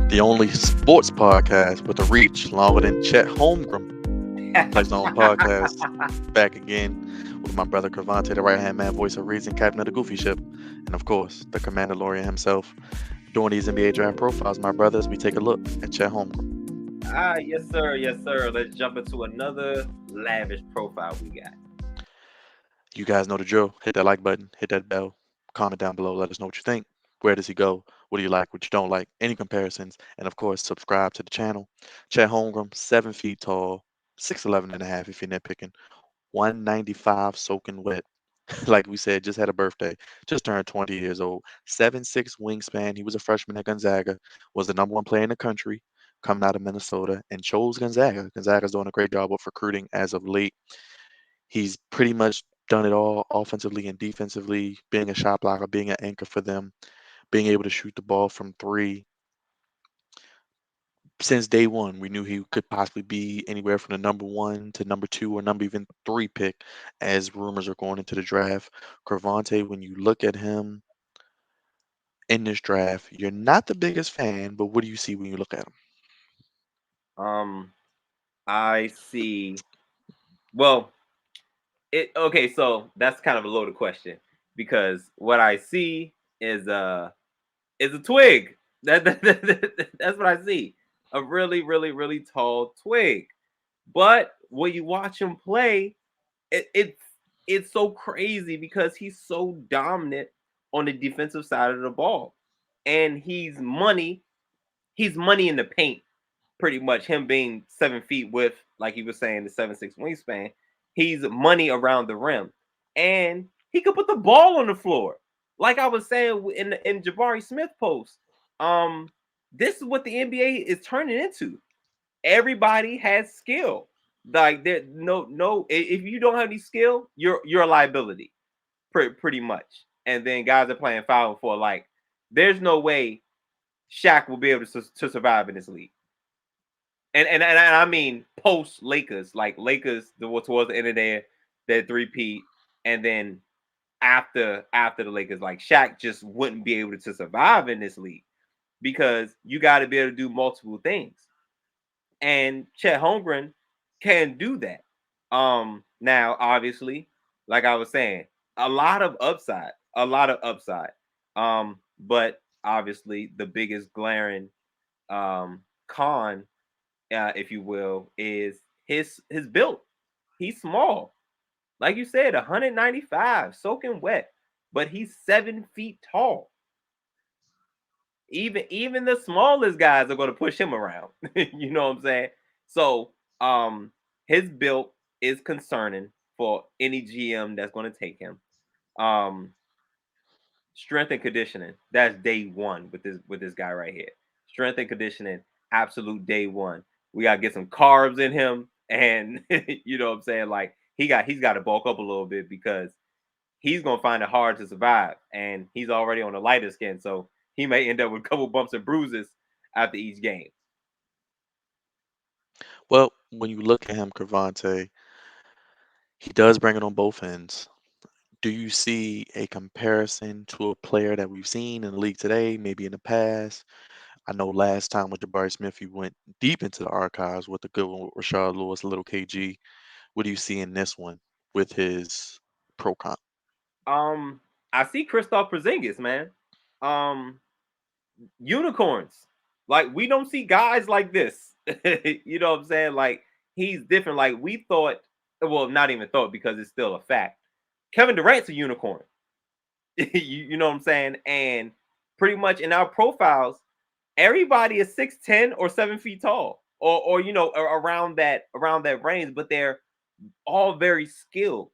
the only sports podcast with a reach longer than Chet Holmgrem plays his own podcast. Back again with my brother Crevonte, the right hand man, voice of reason, captain of the Goofy ship, and of course, the Commander Lawyer himself. During these NBA draft profiles, my brothers, we take a look at Chet Holmgren. Yes, sir. Yes, sir. Let's jump into another lavish profile we got. You guys know the drill. Hit that like button, hit that bell, comment down below, let us know what you think. Where does he go? What do you like? What you don't like? Any comparisons? And of course, subscribe to the channel. Chet Holmgren, 7 feet tall, 6'11 and a half if you're nitpicking, 195 soaking wet. Like we said, just had a birthday, just turned 20 years old, 7'6 wingspan. He was a freshman at Gonzaga, was the number one player in the country coming out of Minnesota, and chose Gonzaga. Gonzaga's doing a great job of recruiting as of late. He's pretty much done it all offensively and defensively, being a shot blocker, being an anchor for them, being able to shoot the ball from three. Since day one, we knew he could possibly be anywhere from the number one to number two or number even three pick as rumors are going into the draft. Crevonte, when you look at him in this draft, you're not the biggest fan, but what do you see when you look at him? I see. Well, okay. So that's kind of a loaded question because what I see is a twig. That's what I see. A really, really, really tall twig. But when you watch him play, it's so crazy because he's so dominant on the defensive side of the ball, and He's money in the paint, pretty much. Him being 7 feet with, like he was saying, the 7'6" wingspan. He's money around the rim, and he could put the ball on the floor. Like I was saying in Jabari Smith post, this is what the NBA is turning into. Everybody has skill. Like there, no. If you don't have any skill, you're a liability, pretty much. And then guys are playing foul for like, there's no way Shaq will be able to survive in this league. And I mean post Lakers, like Lakers towards the end of their three-peat, and then after the Lakers, like Shaq just wouldn't be able to survive in this league because you got to be able to do multiple things. And Chet Holmgren can do that. Now obviously, like I was saying, a lot of upside, a lot of upside. But obviously the biggest glaring con, if you will, is his build. He's small, like you said, 195, soaking wet, but he's 7 feet tall. Even the smallest guys are going to push him around. You know what I'm saying? So his build is concerning for any GM that's going to take him. Um, Strength and conditioning, that's day one with this guy right here. Strength and conditioning, absolute day one. We gotta get some carbs in him, and you know what I'm saying? Like he's got to bulk up a little bit because he's gonna find it hard to survive, and he's already on the lighter skin, so he may end up with a couple bumps and bruises after each game. Well, when you look at him, Cravante, he does bring it on both ends. Do you see a comparison to a player that we've seen in the league today, maybe in the past? I know last time with Jabari Smith, you went deep into the archives with the good one with Rashard Lewis, little KG. What do you see in this one with his pro comp? Um, I see Kristaps Porzingis, man. Um, Unicorns. Like we don't see guys like this. You know what I'm saying? Like he's different. Like we thought, well, not even thought because it's still a fact. Kevin Durant's a unicorn. You know what I'm saying? And pretty much in our profiles, everybody is 6'10" or 7 feet tall, or you know, around that range, but they're all very skilled,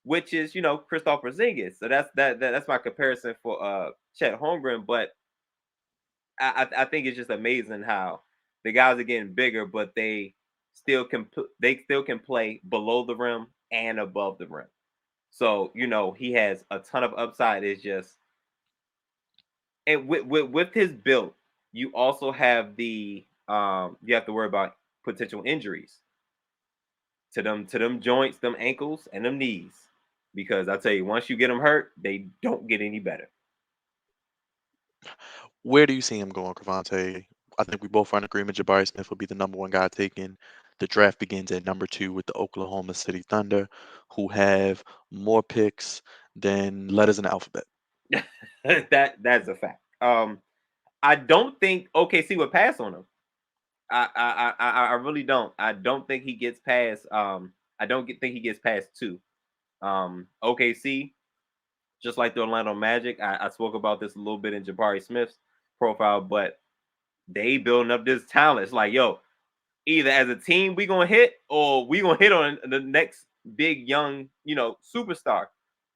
which is, you know, Kristaps Porzingis. So that's my comparison for Chet Holmgren. But I think it's just amazing how the guys are getting bigger, but they still can play below the rim and above the rim. So you know he has a ton of upside. It's just, and with his build, you also have you have to worry about potential injuries to them joints, them ankles, and them knees. Because I tell you, once you get them hurt, they don't get any better. Where do you see him going, Cravante? I think we both are in agreement Jabari Smith will be the number one guy taken. The draft begins at number two with the Oklahoma City Thunder, who have more picks than letters in the alphabet. That's a fact. I don't think OKC would pass on him. I really don't. I don't think he gets past. I don't think he gets past two. OKC, just like the Orlando Magic. I spoke about this a little bit in Jabari Smith's profile, but they building up this talent. It's like, yo, either as a team we gonna hit, or we gonna hit on the next big young, superstar.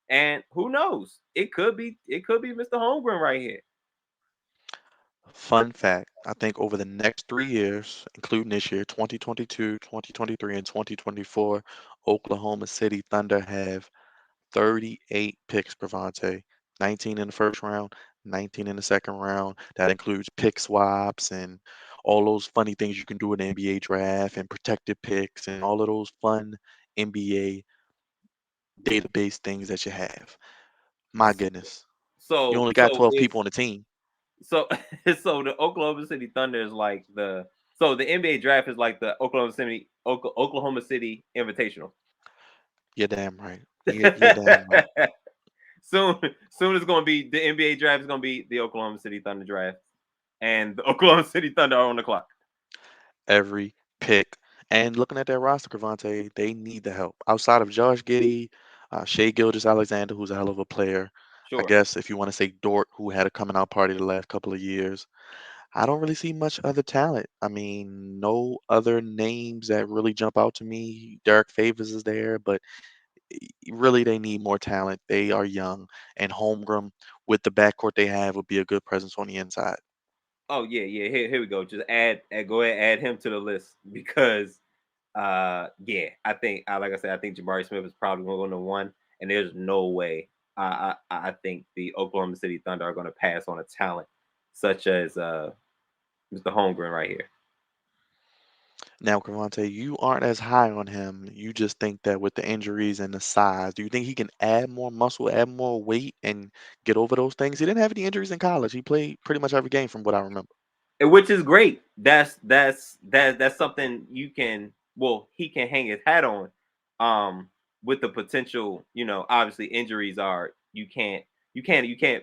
And who knows? It could be Mr. Holmgren right here. Fun fact, I think over the next 3 years, including this year, 2022, 2023, and 2024, Oklahoma City Thunder have 38 picks, Crevonte. 19 in the first round, 19 in the second round. That includes pick swaps and all those funny things you can do in the NBA draft and protected picks and all of those fun NBA database things that you have. My goodness. You So only got so 12 is people on the team. so so the Oklahoma City Thunder is like the NBA draft is like the Oklahoma City Invitational. You're damn right. You're damn right. soon soon it's gonna be the NBA draft is gonna be the Oklahoma City Thunder draft, and the Oklahoma City Thunder are on the clock. Every pick. And looking at their roster, Cavante, they need the help. Outside of Josh Giddey, Shea Gilgeous-Alexander, who's a hell of a player. I Sure. guess if you want to say Dort, who had a coming out party the last couple of years. I don't really see much other talent. I mean, no other names that really jump out to me. Derek Favors is there, but really they need more talent. They are young, and Holmgren with the backcourt they have would be a good presence on the inside. Oh yeah, yeah. Here we go. Just go ahead, add him to the list because yeah, I think like I said, I think Jabari Smith is probably going to go to one, and there's no way I think the Oklahoma City Thunder are going to pass on a talent such as Mr. Holmgren right here. Now, Cavante, you aren't as high on him. You just think that with the injuries and the size, do you think he can add more muscle, add more weight, and get over those things? He didn't have any injuries in college. He played pretty much every game from what I remember. Which is great. That's something you can he can hang his hat on. With the potential, obviously injuries are you can't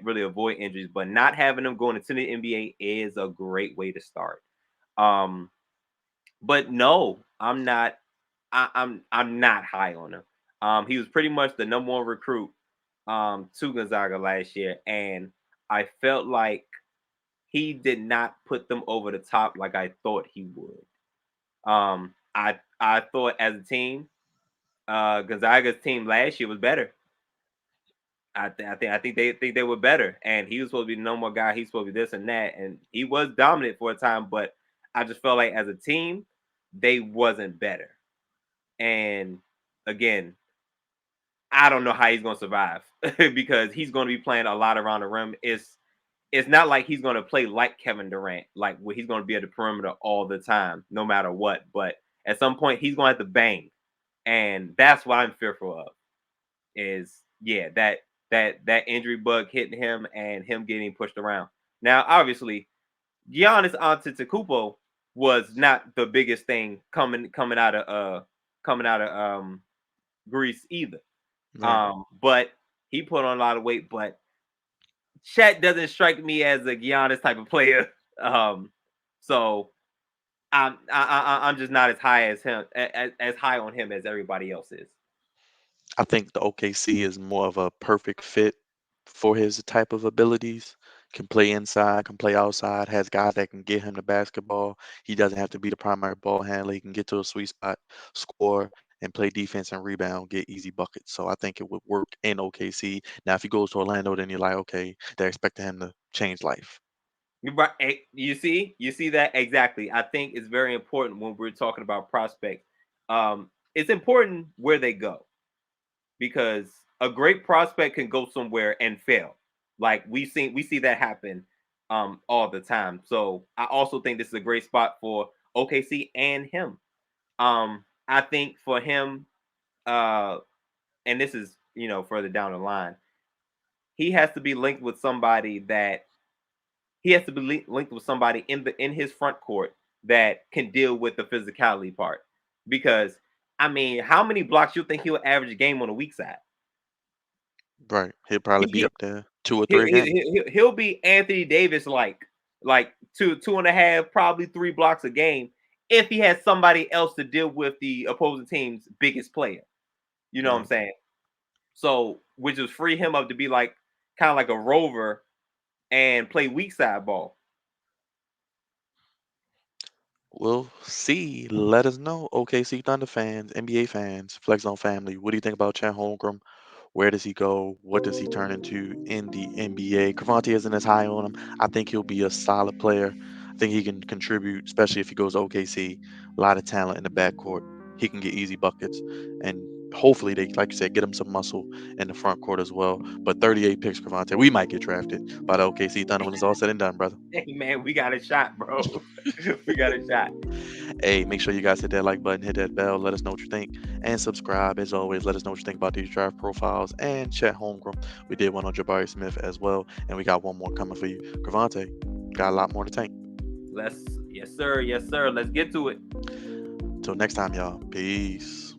really avoid injuries, but not having them going into the NBA is a great way to start. Um, but no, I'm not. I'm not high on him. He was pretty much the number one recruit to Gonzaga last year, and I felt like he did not put them over the top like I thought he would. I thought as a team, Gonzaga's team last year was better. I think they were better, and he was supposed to be no more guy. He's supposed to be this and that, and he was dominant for a time. But I just felt like as a team, they wasn't better. And again, I don't know how he's going to survive because he's going to be playing a lot around the rim. It's not like he's going to play like Kevin Durant, like where he's going to be at the perimeter all the time, no matter what. But at some point, he's going to have to bang, and that's what I'm fearful of. Is yeah, that injury bug hitting him and him getting pushed around. Now, obviously, Giannis Antetokounmpo was not the biggest thing coming out of Greece either. Right. But he put on a lot of weight. But Chet doesn't strike me as a Giannis type of player. Um, so I'm just not as high as him as high on him as everybody else is. I think the OKC is more of a perfect fit for his type of abilities. Can play inside, can play outside, has guys that can get him the basketball. He doesn't have to be the primary ball handler. He can get to a sweet spot, score, and play defense and rebound, get easy buckets. So I think it would work in OKC. Now, if he goes to Orlando, then you're like, okay, they're expecting him to change life. Right? You see that exactly. I think it's very important when we're talking about prospects. It's important where they go because a great prospect can go somewhere and fail. Like we see that happen all the time. So I also think this is a great spot for OKC and him. I think for him, and this is further down the line, he has to be linked with somebody that he has to be linked with somebody in his front court that can deal with the physicality part. Because I mean, how many blocks you think he'll average a game on the weak side? Right. He'll probably be He, up there 2 or 3 a game. he'll be Anthony Davis like 2.5, probably 3 blocks a game if he has somebody else to deal with the opposing team's biggest player. You know what I'm Right. saying? So which just free him up to be like kind of like a rover and play weak side ball. We'll see. Let us know. OKC Thunder fans, NBA fans, Flex Zone family. What do you think about Chet Holmgren? Where does he go? What does he turn into in the NBA? Crevonte isn't as high on him. I think he'll be a solid player. I think he can contribute, especially if he goes to OKC. A lot of talent in the backcourt. He can get easy buckets, and hopefully they, like you said, get him some muscle in the front court as well. But 38 picks, Crevonte. We might get drafted by the OKC Thunder when it's all said and done, brother. Hey man, we got a shot, bro. We got a shot. Hey, make sure you guys hit that like button, hit that bell, let us know what you think, and subscribe. As always, let us know what you think about these draft profiles and Chet Holmgren. We did one on Jabari Smith as well, and we got one more coming for you. Cravante, got a lot more to tank. Let's yes sir, yes sir. Let's get to it. Till next time, y'all. Peace.